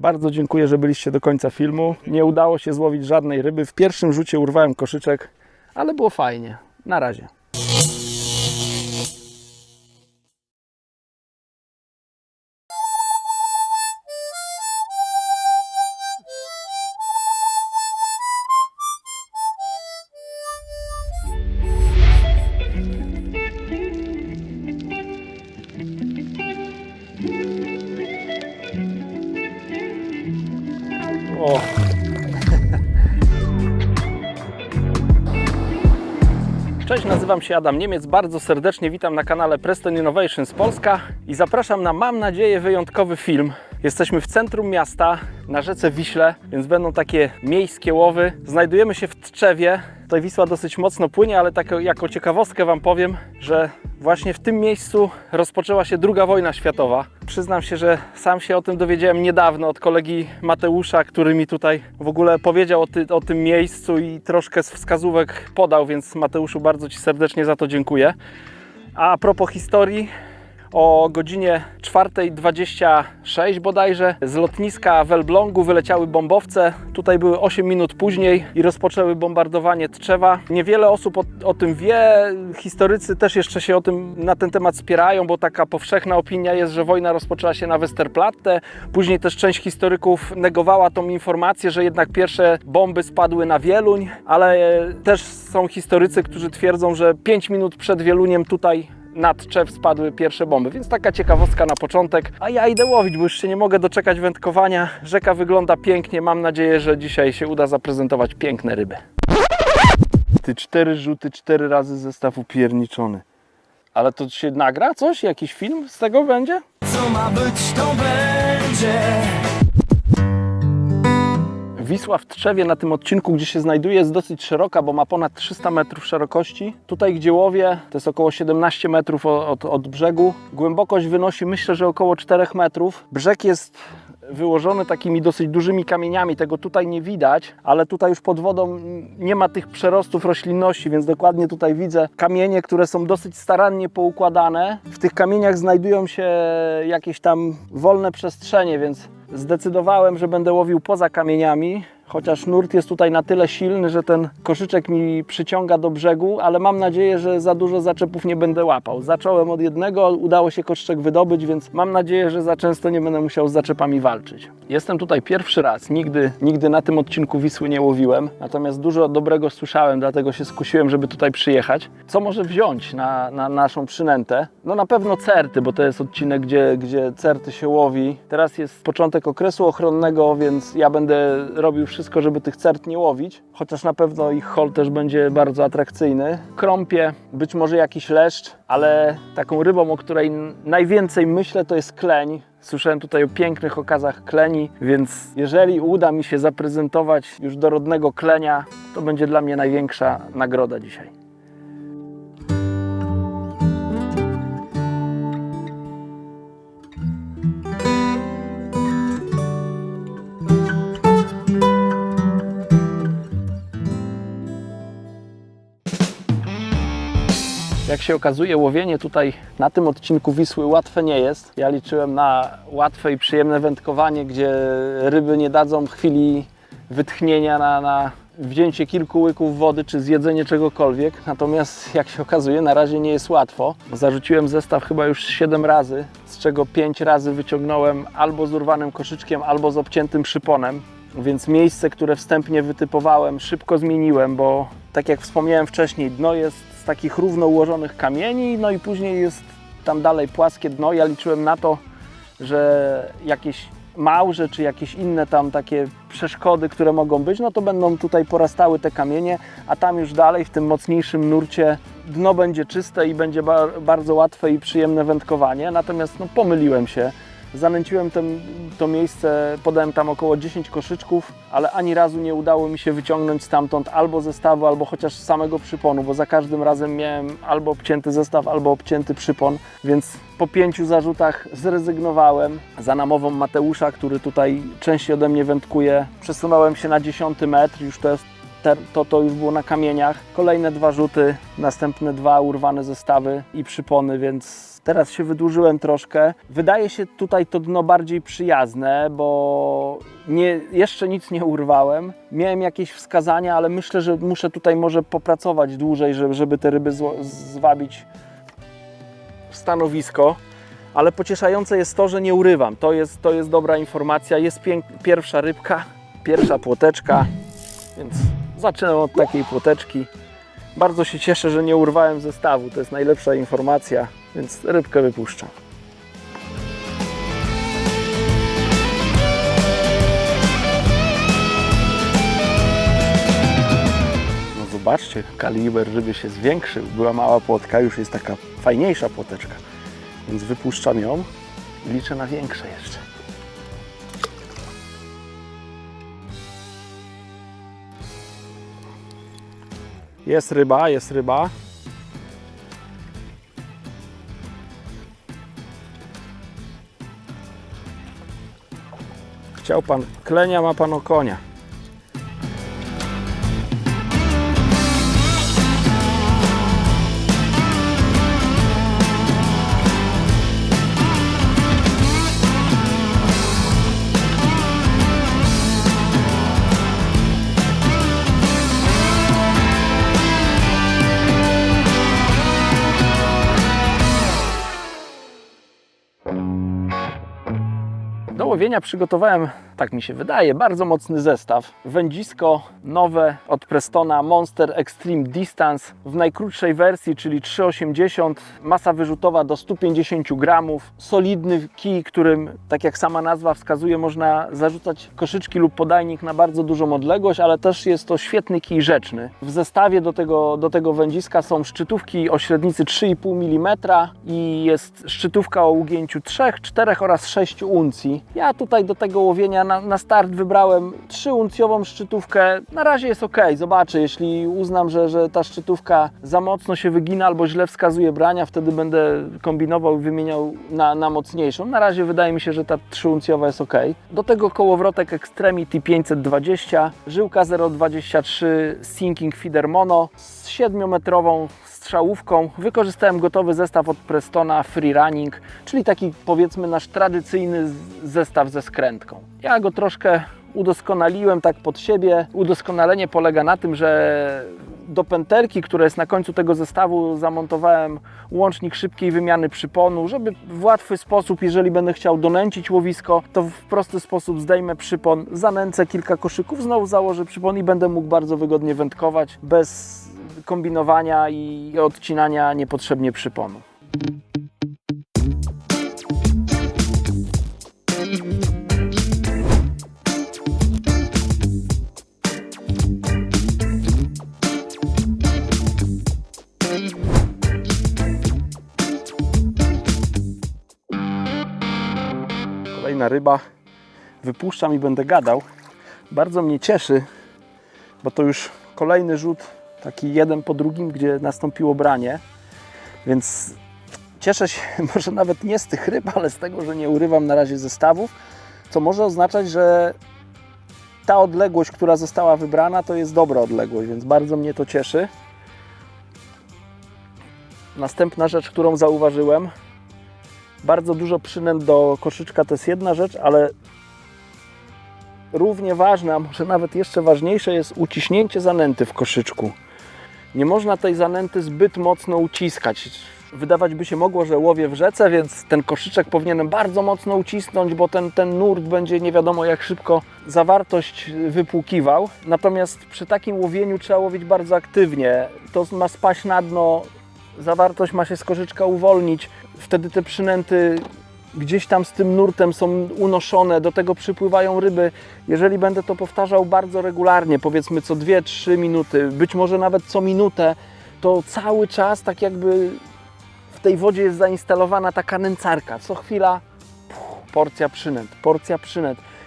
Bardzo dziękuję, że byliście do końca filmu. Nie udało się złowić żadnej ryby. W pierwszym rzucie urwałem koszyczek, ale było fajnie. Na razie. O. Cześć, nazywam się Adam Niemiec, bardzo serdecznie witam na kanale Preston Innovations Polska i zapraszam na, mam nadzieję, wyjątkowy film. Jesteśmy w centrum miasta, na rzece Wiśle, więc będą takie miejskie łowy. Znajdujemy się w Tczewie. Tutaj Wisła dosyć mocno płynie, ale tak jako ciekawostkę Wam powiem, że właśnie w tym miejscu rozpoczęła się II wojna światowa. Przyznam się, że sam się o tym dowiedziałem niedawno od kolegi Mateusza, który mi tutaj w ogóle powiedział o tym miejscu i troszkę z wskazówek podał, więc Mateuszu, bardzo Ci serdecznie za to dziękuję. A propos historii, o godzinie 4:26 bodajże z lotniska w Elblągu wyleciały bombowce. Tutaj były 8 minut później i rozpoczęły bombardowanie Tczewa. Niewiele osób o tym wie. Historycy też jeszcze się na ten temat spierają, bo taka powszechna opinia jest, że wojna rozpoczęła się na Westerplatte. Później też część historyków negowała tą informację, że jednak pierwsze bomby spadły na Wieluń, ale też są historycy, którzy twierdzą, że 5 minut przed Wieluniem tutaj na Tczew spadły pierwsze bomby, więc taka ciekawostka na początek. A ja idę łowić, bo już się nie mogę doczekać wędkowania. Rzeka wygląda pięknie, mam nadzieję, że dzisiaj się uda zaprezentować piękne ryby. Ty 4 rzuty, 4 razy zestaw upierniczony. Ale to się nagra coś? Jakiś film z tego będzie? Co ma być, to będzie. Wisła w Tczewie na tym odcinku, gdzie się znajduje, jest dosyć szeroka, bo ma ponad 300 metrów szerokości. Tutaj, gdzie łowię, to jest około 17 metrów od brzegu. Głębokość wynosi, myślę, że około 4 metrów. Brzeg jest wyłożony takimi dosyć dużymi kamieniami, tego tutaj nie widać, ale tutaj już pod wodą nie ma tych przerostów roślinności, więc dokładnie tutaj widzę kamienie, które są dosyć starannie poukładane. W tych kamieniach znajdują się jakieś tam wolne przestrzenie, więc zdecydowałem, że będę łowił poza kamieniami, chociaż nurt jest tutaj na tyle silny, że ten koszyczek mi przyciąga do brzegu, ale mam nadzieję, że za dużo zaczepów nie będę łapał. Zacząłem od jednego, udało się koszyczek wydobyć, więc mam nadzieję, że za często nie będę musiał z zaczepami walczyć. Jestem tutaj pierwszy raz, nigdy na tym odcinku Wisły nie łowiłem, natomiast dużo dobrego słyszałem, dlatego się skusiłem, żeby tutaj przyjechać. Co może wziąć na naszą przynętę? No na pewno certy, bo to jest odcinek, gdzie certy się łowi. Teraz jest początek okresu ochronnego, więc ja będę robił wszystko, żeby tych cert nie łowić, chociaż na pewno ich haul też będzie bardzo atrakcyjny. Krąpie, być może jakiś leszcz, ale taką rybą, o której najwięcej myślę, to jest kleń. Słyszałem tutaj o pięknych okazach kleni, więc jeżeli uda mi się zaprezentować już dorodnego klenia, to będzie dla mnie największa nagroda dzisiaj. Jak się okazuje, łowienie tutaj na tym odcinku Wisły łatwe nie jest. Ja liczyłem na łatwe i przyjemne wędkowanie, gdzie ryby nie dadzą chwili wytchnienia na wzięcie kilku łyków wody czy zjedzenie czegokolwiek. Natomiast jak się okazuje, na razie nie jest łatwo. Zarzuciłem zestaw chyba już 7 razy, z czego 5 razy wyciągnąłem albo z urwanym koszyczkiem, albo z obciętym szyponem. Więc miejsce, które wstępnie wytypowałem, szybko zmieniłem, bo tak jak wspomniałem wcześniej, dno jest z takich równo ułożonych kamieni, no i później jest tam dalej płaskie dno. Ja liczyłem na to, że jakieś małże czy jakieś inne tam takie przeszkody, które mogą być, no to będą tutaj porastały te kamienie, a tam już dalej w tym mocniejszym nurcie dno będzie czyste i będzie bardzo łatwe i przyjemne wędkowanie. Natomiast no, pomyliłem się. Zanęciłem to miejsce, podałem tam około 10 koszyczków, ale ani razu nie udało mi się wyciągnąć stamtąd albo zestawu, albo chociaż samego przyponu, bo za każdym razem miałem albo obcięty zestaw, albo obcięty przypon, więc po 5 zarzutach zrezygnowałem. Za namową Mateusza, który tutaj częściej ode mnie wędkuje, przesunąłem się na 10 metr, już to jest to już było na kamieniach. Kolejne 2 rzuty, następne 2 urwane zestawy i przypony, więc teraz się wydłużyłem troszkę. Wydaje się tutaj to dno bardziej przyjazne, bo jeszcze nic nie urwałem. Miałem jakieś wskazania, ale myślę, że muszę tutaj może popracować dłużej, żeby te ryby zwabić w stanowisko. Ale pocieszające jest to, że nie urywam. To jest dobra informacja. Jest pierwsza rybka, pierwsza płoteczka, więc zaczynam od takiej płoteczki. Bardzo się cieszę, że nie urwałem zestawu. To jest najlepsza informacja, więc rybkę wypuszczam. No zobaczcie, kaliber ryby się zwiększył. Była mała płotka, już jest taka fajniejsza płoteczka. Więc wypuszczam ją i liczę na większe jeszcze. Jest ryba, jest ryba. Chciał pan klenia, ma pan okonia. Do łowienia przygotowałem, tak mi się wydaje, bardzo mocny zestaw. Wędzisko nowe od Prestona Monster Extreme Distance w najkrótszej wersji, czyli 3,80, masa wyrzutowa do 150 gramów, solidny kij, którym, tak jak sama nazwa wskazuje, można zarzucać koszyczki lub podajnik na bardzo dużą odległość, ale też jest to świetny kij rzeczny. W zestawie do tego wędziska są szczytówki o średnicy 3,5 mm i jest szczytówka o ugięciu 3, 4 oraz 6 uncji. Ja tutaj do tego łowienia na start wybrałem 3-uncjową szczytówkę. Na razie jest ok, zobaczę, jeśli uznam, że ta szczytówka za mocno się wygina albo źle wskazuje brania, wtedy będę kombinował i wymieniał na mocniejszą. Na razie wydaje mi się, że ta 3-uncjowa jest ok. Do tego kołowrotek Extremity 520, żyłka 0,23 Sinking Feeder Mono z 7-metrową strzałówką. Wykorzystałem gotowy zestaw od Prestona Free Running, czyli taki, powiedzmy, nasz tradycyjny zestaw ze skrętką. Ja go troszkę udoskonaliłem tak pod siebie. Udoskonalenie polega na tym, że do pętelki, która jest na końcu tego zestawu, zamontowałem łącznik szybkiej wymiany przyponu, żeby w łatwy sposób, jeżeli będę chciał donęcić łowisko, to w prosty sposób zdejmę przypon, zanęcę kilka koszyków, znowu założę przypon i będę mógł bardzo wygodnie wędkować bez kombinowania i odcinania niepotrzebnie przyponu. Kolejna ryba. Wypuszczam i będę gadał. Bardzo mnie cieszy, bo to już kolejny rzut, taki jeden po drugim, gdzie nastąpiło branie. Więc cieszę się może nawet nie z tych ryb, ale z tego, że nie urywam na razie zestawów, co może oznaczać, że ta odległość, która została wybrana, to jest dobra odległość, więc bardzo mnie to cieszy. Następna rzecz, którą zauważyłem, bardzo dużo przynęt do koszyczka to jest jedna rzecz, ale równie ważne, a może nawet jeszcze ważniejsze jest uciśnięcie zanęty w koszyczku. Nie można tej zanęty zbyt mocno uciskać. Wydawać by się mogło, że łowię w rzece, więc ten koszyczek powinienem bardzo mocno ucisnąć, bo ten nurt będzie nie wiadomo jak szybko zawartość wypłukiwał. Natomiast przy takim łowieniu trzeba łowić bardzo aktywnie. To ma spaść na dno, zawartość ma się z koszyczka uwolnić. Wtedy te przynęty gdzieś tam z tym nurtem są unoszone, do tego przypływają ryby. Jeżeli będę to powtarzał bardzo regularnie, powiedzmy co 2-3 minuty, być może nawet co minutę, to cały czas tak jakby w tej wodzie jest zainstalowana taka nęcarka. Co chwila porcja przynęt,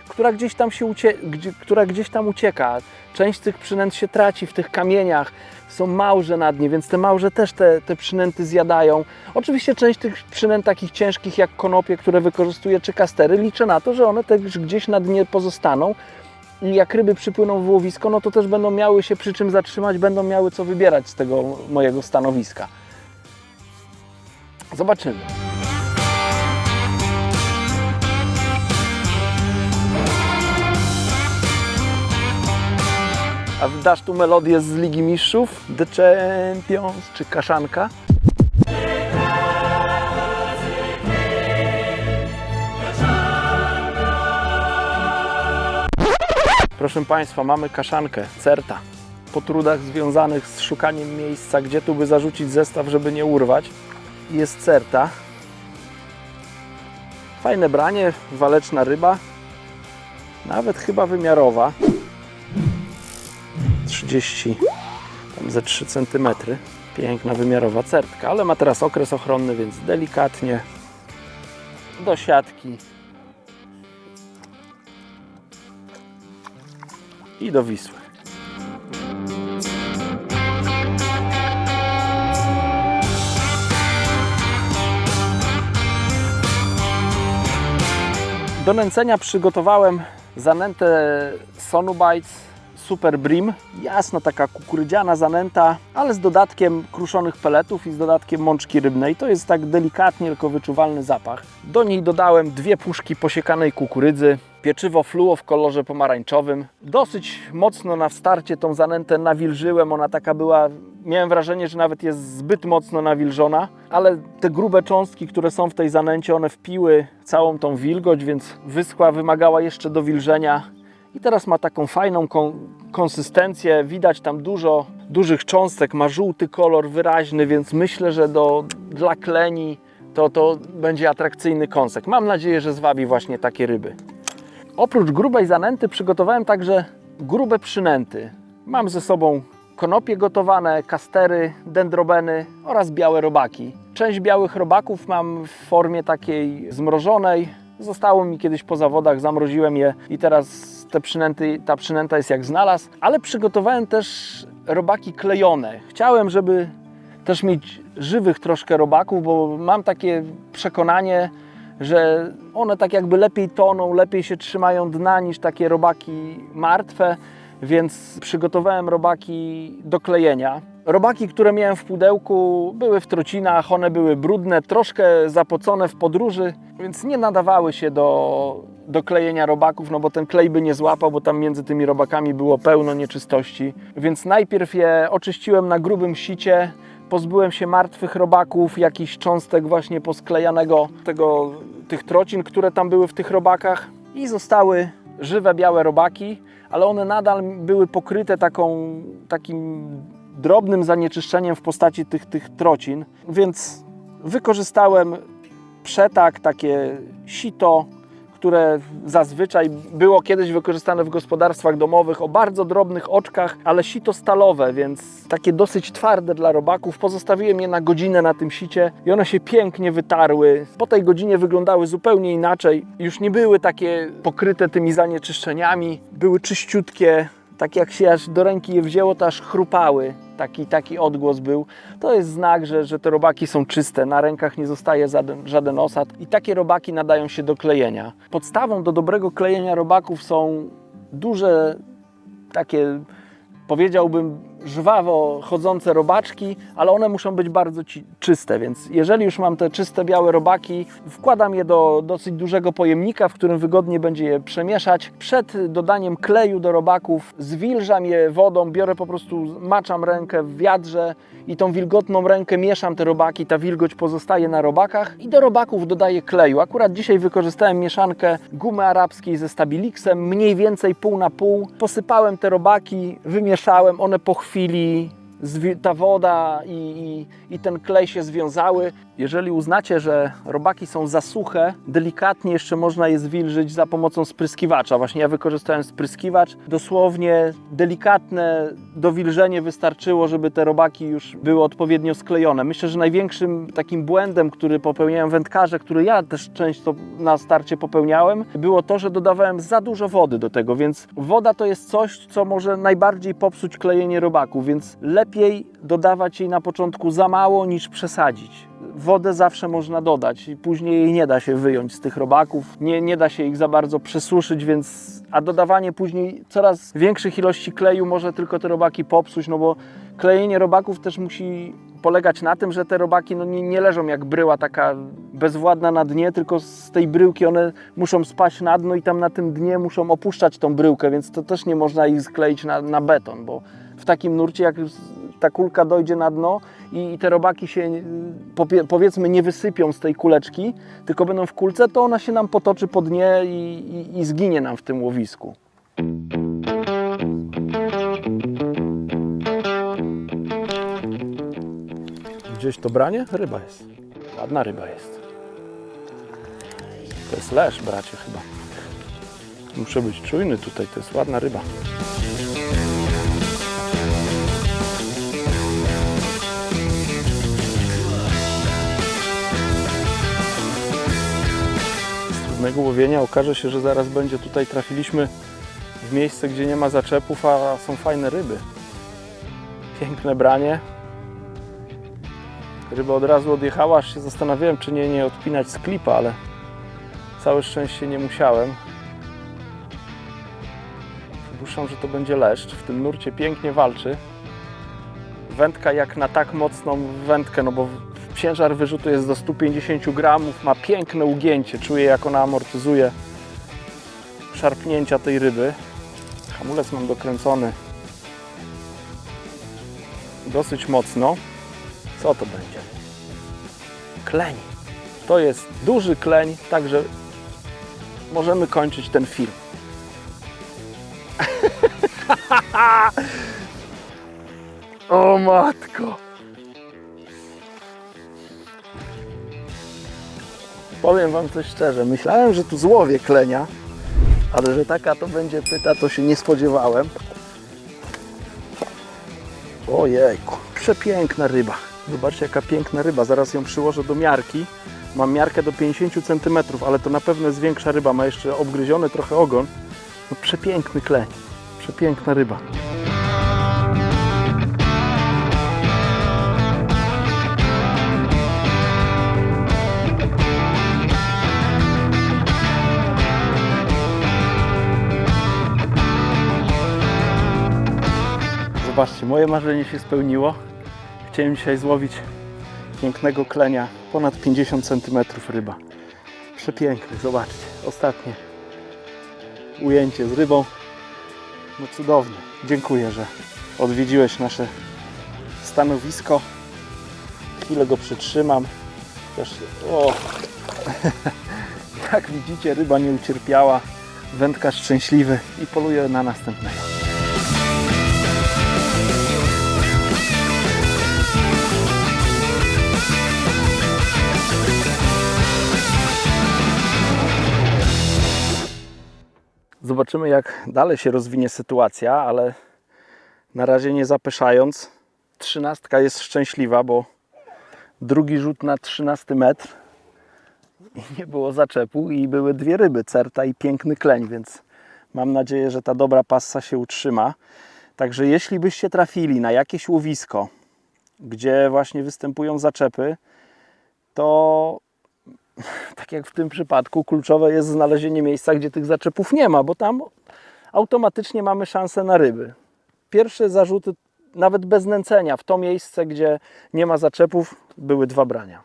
która gdzieś tam ucieka. Część z tych przynęt się traci w tych kamieniach, są małże na dnie, więc te małże też te przynęty zjadają. Oczywiście część tych przynęt takich ciężkich jak konopie, które wykorzystuję, czy kastery, liczę na to, że one też gdzieś na dnie pozostaną I jak ryby przypłyną w łowisko, no to też będą miały się przy czym zatrzymać, będą miały co wybierać z tego mojego stanowiska. Zobaczymy. A dasz tu melodię z Ligi Mistrzów? The Champions czy Kaszanka? Proszę Państwa, mamy kaszankę, certa. Po trudach związanych z szukaniem miejsca, gdzie tu by zarzucić zestaw, żeby nie urwać, jest certa. Fajne branie, waleczna ryba, nawet chyba wymiarowa. 30, tam ze 3 cm. Piękna, wymiarowa certka, ale ma teraz okres ochronny, więc delikatnie do siatki i do Wisły. Do nęcenia przygotowałem zanętę Sonubites Super Brim. Jasna taka kukurydziana zanęta, ale z dodatkiem kruszonych peletów i z dodatkiem mączki rybnej. To jest tak delikatnie tylko wyczuwalny zapach. Do niej dodałem 2 puszki posiekanej kukurydzy, pieczywo fluo w kolorze pomarańczowym. Dosyć mocno na starcie tą zanętę nawilżyłem. Ona taka była, miałem wrażenie, że nawet jest zbyt mocno nawilżona, ale te grube cząstki, które są w tej zanęcie, one wpiły całą tą wilgoć, więc wyschła, wymagała jeszcze dowilżenia. I teraz ma taką fajną konsystencję, widać tam dużo dużych cząstek, ma żółty kolor wyraźny, więc myślę, że dla kleni to będzie atrakcyjny kąsek. Mam nadzieję, że zwabi właśnie takie ryby. Oprócz grubej zanęty przygotowałem także grube przynęty. Mam ze sobą konopie gotowane, kastery, dendrobeny oraz białe robaki. Część białych robaków mam w formie takiej zmrożonej. Zostało mi kiedyś po zawodach, zamroziłem je i teraz ta przynęta jest jak znalazł. Ale przygotowałem też robaki klejone. Chciałem, żeby też mieć żywych troszkę robaków, bo mam takie przekonanie, że one tak jakby lepiej toną, lepiej się trzymają dna niż takie robaki martwe, więc przygotowałem robaki do klejenia. Robaki, które miałem w pudełku, były w trocinach, one były brudne, troszkę zapocone w podróży, więc nie nadawały się do klejenia robaków, no bo ten klej by nie złapał, bo tam między tymi robakami było pełno nieczystości. Więc najpierw je oczyściłem na grubym sicie, pozbyłem się martwych robaków, jakichś cząstek właśnie posklejanego tych trocin, które tam były w tych robakach i zostały żywe białe robaki, ale one nadal były pokryte takim drobnym zanieczyszczeniem w postaci tych trocin, więc wykorzystałem przetak, takie sito, które zazwyczaj było kiedyś wykorzystane w gospodarstwach domowych o bardzo drobnych oczkach, ale sito stalowe, więc takie dosyć twarde dla robaków. Pozostawiłem je na godzinę na tym sicie i one się pięknie wytarły. Po tej godzinie wyglądały zupełnie inaczej. Już nie były takie pokryte tymi zanieczyszczeniami, były czyściutkie. Tak jak się aż do ręki je wzięło, to aż chrupały. Taki odgłos był. To jest znak, że te robaki są czyste. Na rękach nie zostaje żaden osad. I takie robaki nadają się do klejenia. Podstawą do dobrego klejenia robaków są duże, takie, powiedziałbym, żwawo chodzące robaczki, ale one muszą być bardzo czyste, więc jeżeli już mam te czyste białe robaki, wkładam je do dosyć dużego pojemnika, w którym wygodnie będzie je przemieszać. Przed dodaniem kleju do robaków zwilżam je wodą, biorę po prostu, maczam rękę w wiadrze i tą wilgotną rękę mieszam te robaki, ta wilgoć pozostaje na robakach i do robaków dodaję kleju. Akurat dzisiaj wykorzystałem mieszankę gumy arabskiej ze Stabilixem, mniej więcej pół na pół. Posypałem te robaki, wymieszałem, one po chwili ta woda i ten klej się związały. Jeżeli uznacie, że robaki są za suche, delikatnie jeszcze można je zwilżyć za pomocą spryskiwacza. Właśnie ja wykorzystałem spryskiwacz. Dosłownie delikatne dowilżenie wystarczyło, żeby te robaki już były odpowiednio sklejone. Myślę, że największym takim błędem, który popełniają wędkarze, który ja też często na starcie popełniałem, było to, że dodawałem za dużo wody do tego, więc woda to jest coś, co może najbardziej popsuć klejenie robaków, więc lepiej lepiej dodawać jej na początku za mało niż przesadzić. Wodę zawsze można dodać i później jej nie da się wyjąć z tych robaków, nie da się ich za bardzo przesuszyć, a dodawanie później coraz większych ilości kleju może tylko te robaki popsuć, no bo klejenie robaków też musi polegać na tym, że te robaki nie leżą jak bryła taka bezwładna na dnie, tylko z tej bryłki one muszą spaść na dno i tam na tym dnie muszą opuszczać tą bryłkę, więc to też nie można ich skleić na beton, bo w takim nurcie, jak ta kulka dojdzie na dno i te robaki się powiedzmy nie wysypią z tej kuleczki, tylko będą w kulce, to ona się nam potoczy po dnie i zginie nam w tym łowisku. Gdzieś to branie? Ryba jest. Ładna ryba jest. To jest lesz, bracie, chyba. Muszę być czujny tutaj, to jest ładna ryba. Z trudnego łowienia okaże się, że zaraz będzie tutaj, trafiliśmy w miejsce, gdzie nie ma zaczepów, a są fajne ryby. Piękne branie. Ryba od razu odjechała, aż się zastanawiałem, czy nie odpinać z klipa, ale całe szczęście nie musiałem. Przypuszczam, że to będzie leszcz. W tym nurcie pięknie walczy. Wędka jak na tak mocną wędkę, no bo ciężar wyrzutu jest do 150 gramów, ma piękne ugięcie. Czuję, jak ona amortyzuje szarpnięcia tej ryby. Hamulec mam dokręcony dosyć mocno. Co to będzie? Kleń. To jest duży kleń, także możemy kończyć ten film. O matko! Powiem wam coś szczerze, myślałem, że tu złowię klenia, ale że taka to będzie pyta, to się nie spodziewałem. Ojejku, przepiękna ryba. Zobaczcie, jaka piękna ryba. Zaraz ją przyłożę do miarki. Mam miarkę do 50 cm, ale to na pewno jest większa ryba. Ma jeszcze obgryziony trochę ogon. No, przepiękny kleń. Przepiękna ryba. Zobaczcie, moje marzenie się spełniło. Chciałem dzisiaj złowić pięknego klenia, ponad 50 cm ryba. Przepiękny, zobaczcie, ostatnie ujęcie z rybą. No cudowne. Dziękuję, że odwiedziłeś nasze stanowisko. Chwilę go przytrzymam. Też, jak widzicie, ryba nie ucierpiała. Wędkarz szczęśliwy i poluje na następnego. Zobaczymy, jak dalej się rozwinie sytuacja, ale na razie nie zapeszając. 13 jest szczęśliwa, bo drugi rzut na 13 metr i nie było zaczepu i były dwie ryby, certa i piękny kleń, więc mam nadzieję, że ta dobra passa się utrzyma. Także jeśli byście trafili na jakieś łowisko, gdzie właśnie występują zaczepy, to tak jak w tym przypadku, kluczowe jest znalezienie miejsca, gdzie tych zaczepów nie ma, bo tam automatycznie mamy szansę na ryby. Pierwsze zarzuty, nawet bez nęcenia, w to miejsce, gdzie nie ma zaczepów, były dwa brania.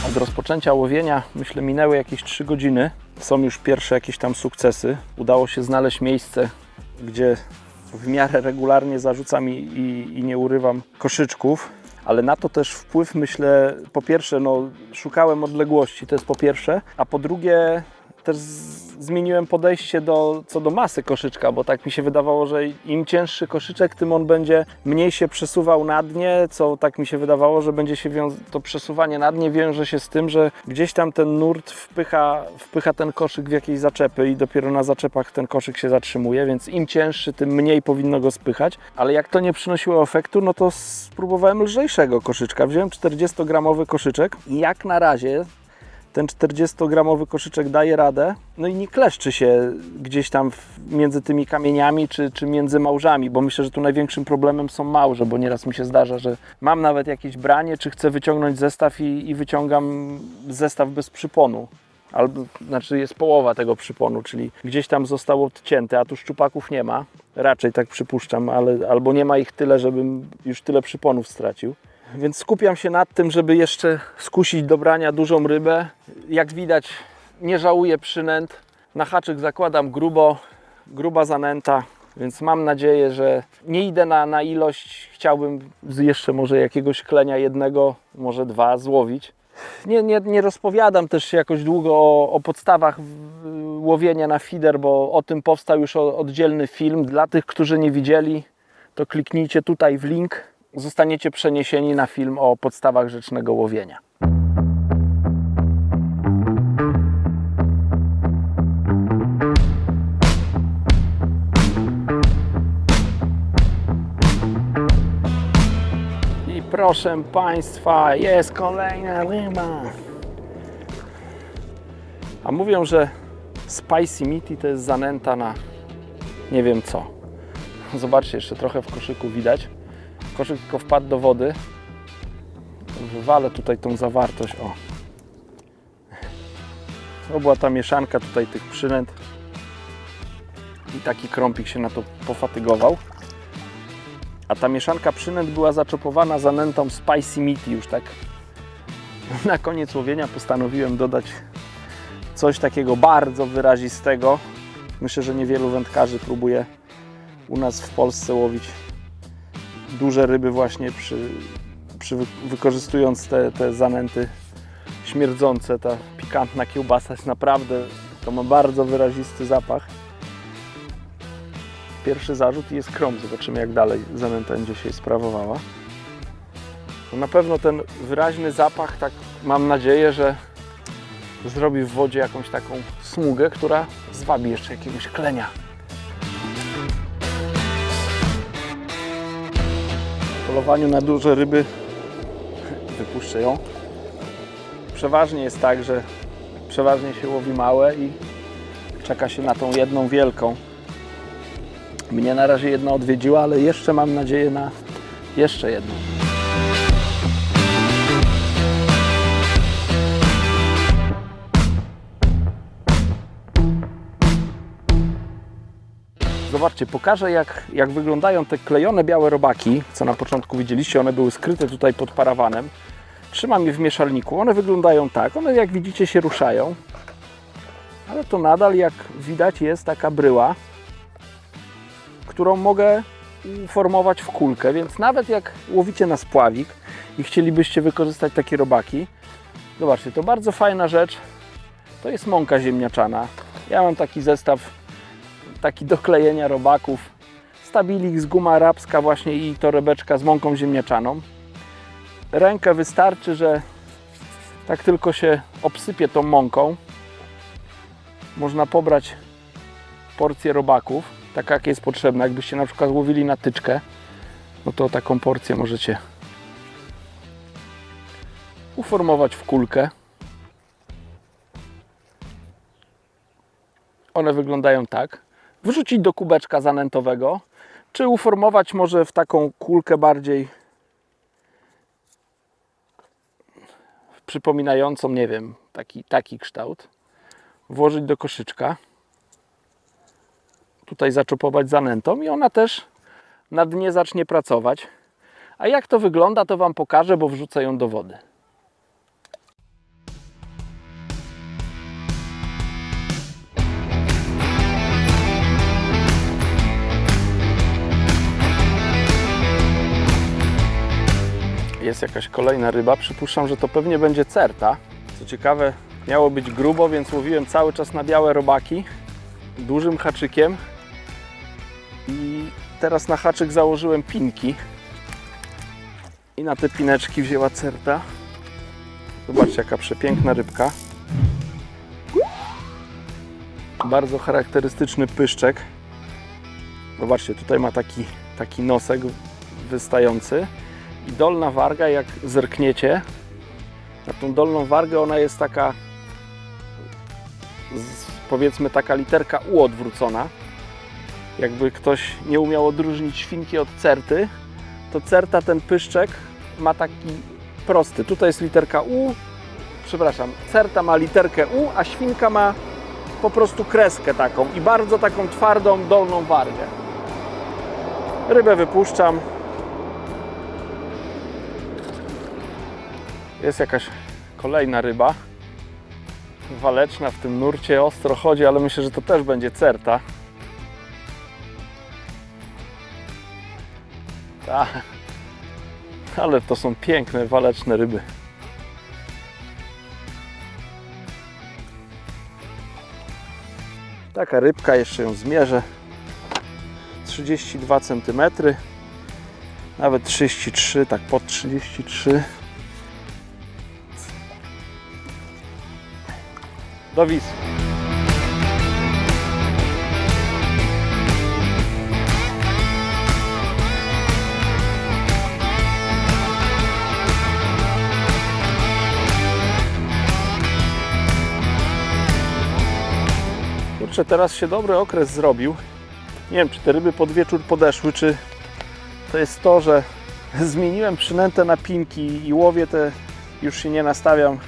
Od rozpoczęcia łowienia, myślę, minęły jakieś 3 godziny. Są już pierwsze jakieś tam sukcesy. Udało się znaleźć miejsce, gdzie w miarę regularnie zarzucam i nie urywam koszyczków. Ale na to też wpływ, myślę, po pierwsze, no, szukałem odległości, to jest po pierwsze, a po drugie też zmieniłem podejście co do masy koszyczka, bo tak mi się wydawało, że im cięższy koszyczek, tym on będzie mniej się przesuwał na dnie, co tak mi się wydawało, że będzie się to przesuwanie na dnie wiąże się z tym, że gdzieś tam ten nurt wpycha ten koszyk w jakieś zaczepy i dopiero na zaczepach ten koszyk się zatrzymuje, więc im cięższy, tym mniej powinno go spychać, ale jak to nie przynosiło efektu, no to spróbowałem lżejszego koszyczka. Wziąłem 40-gramowy koszyczek i jak na razie ten 40-gramowy koszyczek daje radę, no i nie kleszczy się gdzieś tam między tymi kamieniami czy między małżami, bo myślę, że tu największym problemem są małże, bo nieraz mi się zdarza, że mam nawet jakieś branie, czy chcę wyciągnąć zestaw i wyciągam zestaw bez przyponu. Znaczy jest połowa tego przyponu, czyli gdzieś tam zostało odcięte, a tu szczupaków nie ma, raczej tak przypuszczam, albo nie ma ich tyle, żebym już tyle przyponów stracił. Więc skupiam się nad tym, żeby jeszcze skusić do brania dużą rybę. Jak widać, nie żałuję przynęt. Na haczyk zakładam gruba zanęta, więc mam nadzieję, że nie idę na ilość. Chciałbym jeszcze może jakiegoś klenia jednego, może dwa złowić. Nie rozpowiadam też jakoś długo o podstawach łowienia na feeder, bo o tym powstał już oddzielny film. Dla tych, którzy nie widzieli, to kliknijcie tutaj w link. Zostaniecie przeniesieni na film o podstawach rzecznego łowienia. I proszę Państwa, jest kolejna ryba. A mówią, że spicy meaty to jest zanęta na nie wiem co. Zobaczcie, jeszcze trochę w koszyku widać. Koszyk tylko wpadł do wody. Wywalę tutaj tą zawartość. To była ta mieszanka tutaj tych przynęt. I taki krąpik się na to pofatygował. A ta mieszanka przynęt była zaczopowana zanętą spicy meaty. Już tak na koniec łowienia postanowiłem dodać coś takiego bardzo wyrazistego. Myślę, że niewielu wędkarzy próbuje u nas w Polsce łowić duże ryby właśnie wykorzystując te zanęty śmierdzące. Ta pikantna kiełbasa jest naprawdę, to ma bardzo wyrazisty zapach. Pierwszy zarzut i jest krąg. Zobaczymy, jak dalej zanęta będzie się sprawowała. To na pewno ten wyraźny zapach, tak mam nadzieję, że zrobi w wodzie jakąś taką smugę, która zwabi jeszcze jakiegoś klenia. W polowaniu na duże ryby wypuszczę ją. Przeważnie jest tak, że przeważnie się łowi małe i czeka się na tą jedną wielką. Mnie na razie jedna odwiedziła, ale jeszcze mam nadzieję na jeszcze jedną. Zobaczcie, pokażę jak wyglądają te klejone białe robaki, co na początku widzieliście, one były skryte tutaj pod parawanem. Trzymam je w mieszalniku, one wyglądają tak, one jak widzicie się ruszają, ale to nadal jak widać jest taka bryła, którą mogę uformować w kulkę, więc nawet jak łowicie na spławik i chcielibyście wykorzystać takie robaki, zobaczcie, to bardzo fajna rzecz, to jest mąka ziemniaczana. Ja mam taki zestaw, taki do klejenia robaków, Stabilix, guma arabska właśnie i torebeczka z mąką ziemniaczaną. Rękę wystarczy, że tak tylko się obsypie tą mąką. Można pobrać porcję robaków, taka jak jest potrzebna. Jakbyście na przykład łowili na tyczkę, no to taką porcję możecie uformować w kulkę. One wyglądają tak. Wrzucić do kubeczka zanętowego, czy uformować może w taką kulkę bardziej przypominającą, nie wiem, taki kształt. Włożyć do koszyczka. Tutaj zaczopować zanętą i ona też na dnie zacznie pracować. A jak to wygląda, to Wam pokażę, bo wrzucę ją do wody. Jest jakaś kolejna ryba. Przypuszczam, że to pewnie będzie certa. Co ciekawe, Miało być grubo, więc łowiłem cały czas na białe robaki dużym haczykiem i teraz na haczyk założyłem pinki i na te pineczki wzięła certa. Zobaczcie, jaka przepiękna rybka. Bardzo charakterystyczny pyszczek. Zobaczcie, tutaj ma taki nosek wystający i dolna warga, jak zerkniecie na tą dolną wargę, ona jest taka, powiedzmy, taka literka U odwrócona. Jakby ktoś nie umiał odróżnić świnki od certy, to certa, ten pyszczek ma taki prosty. Tutaj jest literka U, przepraszam, certa ma literkę U, a świnka ma po prostu kreskę taką i bardzo taką twardą dolną wargę. Rybę wypuszczam. Jest jakaś kolejna ryba. Waleczna w tym nurcie, ostro chodzi, ale myślę, że to też będzie certa. Tak. Ale to są piękne, waleczne ryby. Taka rybka, jeszcze ją zmierzę. 32 cm, nawet 33, tak pod 33. Do Wisły. Kurczę, teraz się dobry okres zrobił. Nie wiem, czy te ryby pod wieczór podeszły, czy to jest to, że zmieniłem przynętę na pinki i łowię te, już się nie nastawiam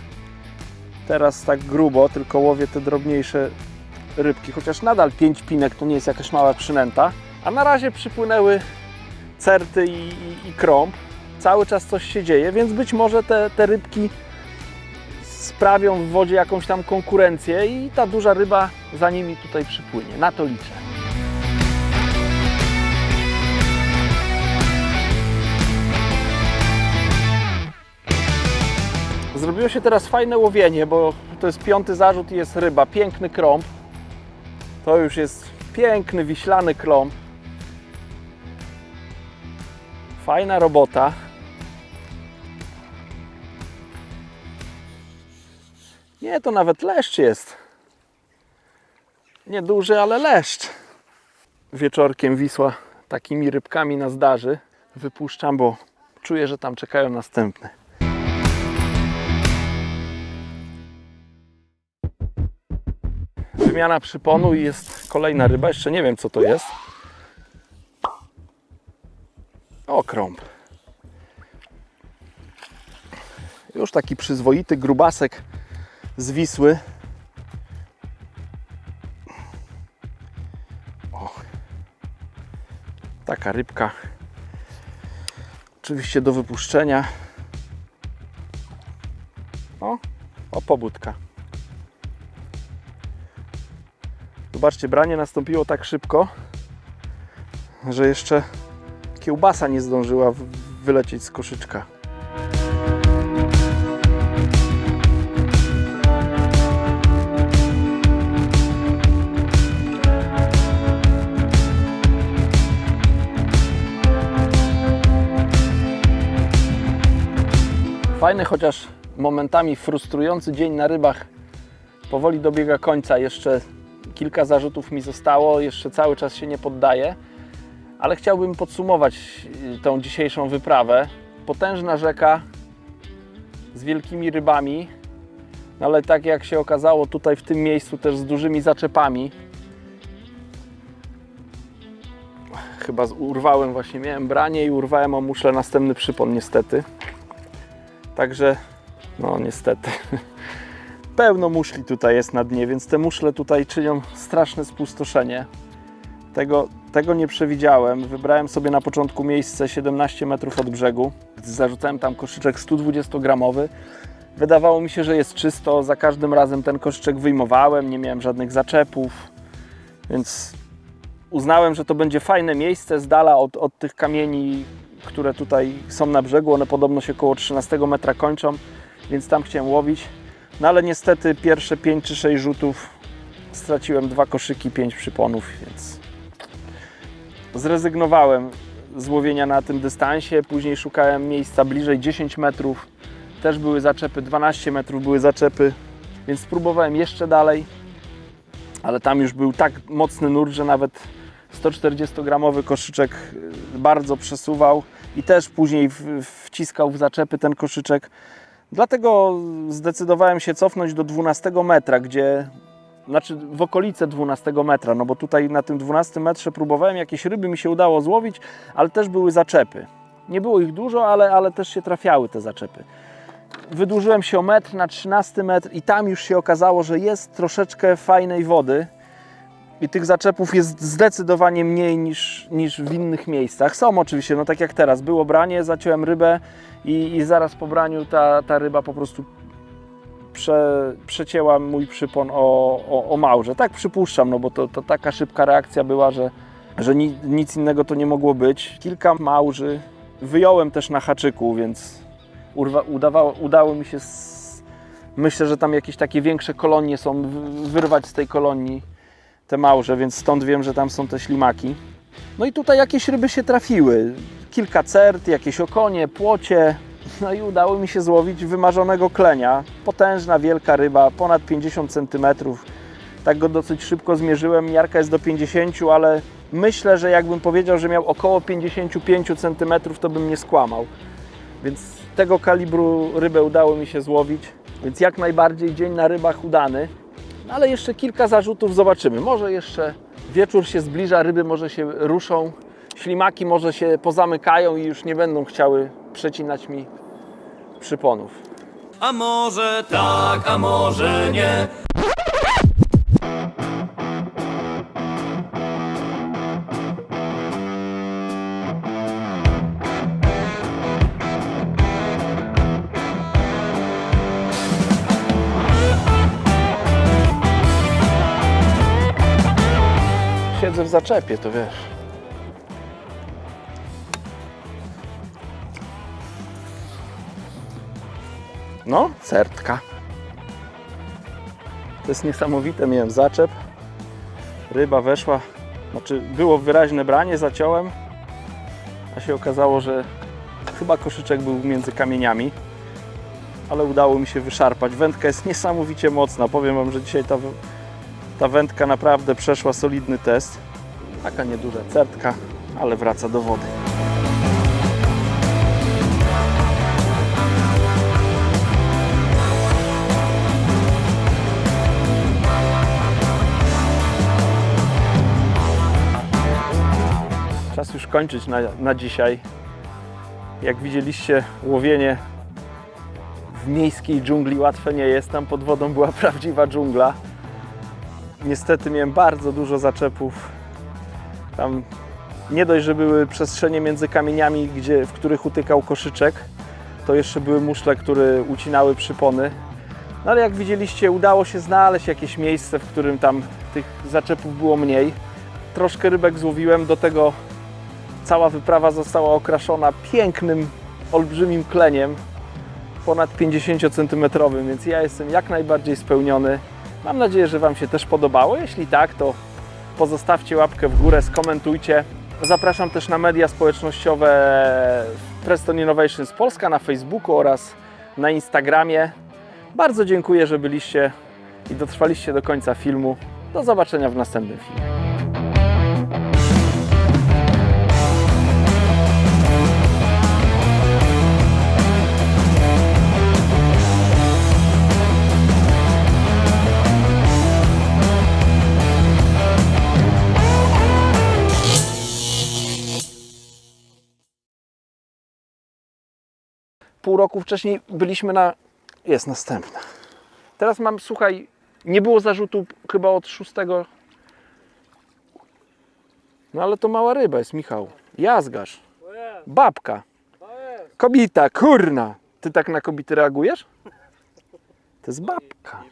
teraz tak grubo, tylko łowię te drobniejsze rybki, chociaż nadal 5 pinek to nie jest jakaś mała przynęta, a na razie przypłynęły certy i krąb. Cały czas coś się dzieje, więc być może te rybki sprawią w wodzie jakąś tam konkurencję i ta duża ryba za nimi tutaj przypłynie. Na to liczę. Zrobiło się teraz fajne łowienie, bo to jest 5. zarzut i jest ryba. Piękny krąb. To już jest piękny, wiślany krąb. Fajna robota. Nie, to nawet leszcz jest. Nieduży, ale leszcz. Wieczorkiem Wisła takimi rybkami nas darzy. Wypuszczam, bo czuję, że tam czekają następne. Wymiana przyponu i jest kolejna ryba. Jeszcze nie wiem, co to jest. O, krąb. Już taki przyzwoity grubasek z Wisły. O, taka rybka. Oczywiście do wypuszczenia. O, pobudka. Zobaczcie, branie nastąpiło tak szybko, że jeszcze kiełbasa nie zdążyła wylecieć z koszyczka. Fajny, chociaż momentami frustrujący dzień na rybach powoli dobiega końca. Jeszcze kilka zarzutów mi zostało, jeszcze cały czas się nie poddaję, ale chciałbym podsumować tą dzisiejszą wyprawę. Potężna rzeka z wielkimi rybami, ale tak jak się okazało tutaj w tym miejscu też z dużymi zaczepami. Chyba urwałem właśnie, miałem branie i urwałem o muszlę następny przypon niestety. Także, no niestety, pełno muszli tutaj jest na dnie, więc te muszle tutaj czynią straszne spustoszenie. Tego nie przewidziałem. Wybrałem sobie na początku miejsce 17 metrów od brzegu. Zarzucałem tam koszyczek 120-gramowy. Wydawało mi się, że jest czysto. Za każdym razem ten koszyczek wyjmowałem, nie miałem żadnych zaczepów, więc uznałem, że to będzie fajne miejsce z dala od tych kamieni, które tutaj są na brzegu. One podobno się około 13 metra kończą, więc tam chciałem łowić. No ale niestety pierwsze 5 czy 6 rzutów straciłem 2 koszyki, 5 przyponów, więc zrezygnowałem z łowienia na tym dystansie. Później szukałem miejsca bliżej 10 metrów. Też były zaczepy, 12 metrów były zaczepy, więc spróbowałem jeszcze dalej. Ale tam już był tak mocny nurt, że nawet 140-gramowy koszyczek bardzo przesuwał i też później wciskał w zaczepy ten koszyczek. Dlatego zdecydowałem się cofnąć do 12 metra, znaczy w okolice 12 metra, no bo tutaj na tym 12 metrze próbowałem, jakieś ryby mi się udało złowić, ale też były zaczepy. Nie było ich dużo, ale też się trafiały te zaczepy. Wydłużyłem się o metr na 13 metr i tam już się okazało, że jest troszeczkę fajnej wody i tych zaczepów jest zdecydowanie mniej niż w innych miejscach. Są oczywiście, no tak jak teraz, było branie, zaciąłem rybę i zaraz po braniu ta ryba po prostu przecięła mój przypon o małże. Tak przypuszczam, no bo to taka szybka reakcja była, że nic innego to nie mogło być. Kilka małży wyjąłem też na haczyku, więc udało mi się, myślę, że tam jakieś takie większe kolonie są, wyrwać z tej kolonii te małże, więc stąd wiem, że tam są te ślimaki. No i tutaj jakieś ryby się trafiły. Kilka cert, jakieś okonie, płocie. No i udało mi się złowić wymarzonego klenia. Potężna, wielka ryba, ponad 50 cm. Tak go dosyć szybko zmierzyłem. Miarka jest do 50, ale myślę, że jakbym powiedział, że miał około 55 cm, to bym nie skłamał. Więc tego kalibru rybę udało mi się złowić. Więc jak najbardziej dzień na rybach udany. Ale jeszcze kilka zarzutów zobaczymy. Może jeszcze wieczór się zbliża, ryby może się ruszą, ślimaki może się pozamykają i już nie będą chciały przecinać mi przyponów. A może tak, a może nie. Siedzę w zaczepie, to wiesz. No, certka. To jest niesamowite, miałem zaczep. Ryba weszła, znaczy było wyraźne branie, zaciąłem, a się okazało, że chyba koszyczek był między kamieniami, ale udało mi się wyszarpać. Wędka jest niesamowicie mocna. Powiem Wam, że dzisiaj ta wędka naprawdę przeszła solidny test. Taka nieduża certka, ale wraca do wody. Czas już kończyć na dzisiaj. Jak widzieliście, łowienie w miejskiej dżungli łatwe nie jest. Tam pod wodą była prawdziwa dżungla. Niestety miałem bardzo dużo zaczepów. Tam nie dość, że były przestrzenie między kamieniami, w których utykał koszyczek, to jeszcze były muszle, które ucinały przypony. No ale jak widzieliście, udało się znaleźć jakieś miejsce, w którym tam tych zaczepów było mniej. Troszkę rybek złowiłem, do tego cała wyprawa została okraszona pięknym, olbrzymim kleniem, ponad 50 cm, więc ja jestem jak najbardziej spełniony. Mam nadzieję, że Wam się też podobało. Jeśli tak, to pozostawcie łapkę w górę, skomentujcie. Zapraszam też na media społecznościowe Preston Innovations Polska na Facebooku oraz na Instagramie. Bardzo dziękuję, że byliście i dotrwaliście do końca filmu. Do zobaczenia w następnym filmie. Pół roku wcześniej byliśmy Jest następna. Teraz mam, słuchaj, nie było zarzutu chyba od 6. No ale to mała ryba jest, Michał. Jazgarz. Babka. Kobita, kurna. Ty tak na kobiety reagujesz? To jest babka.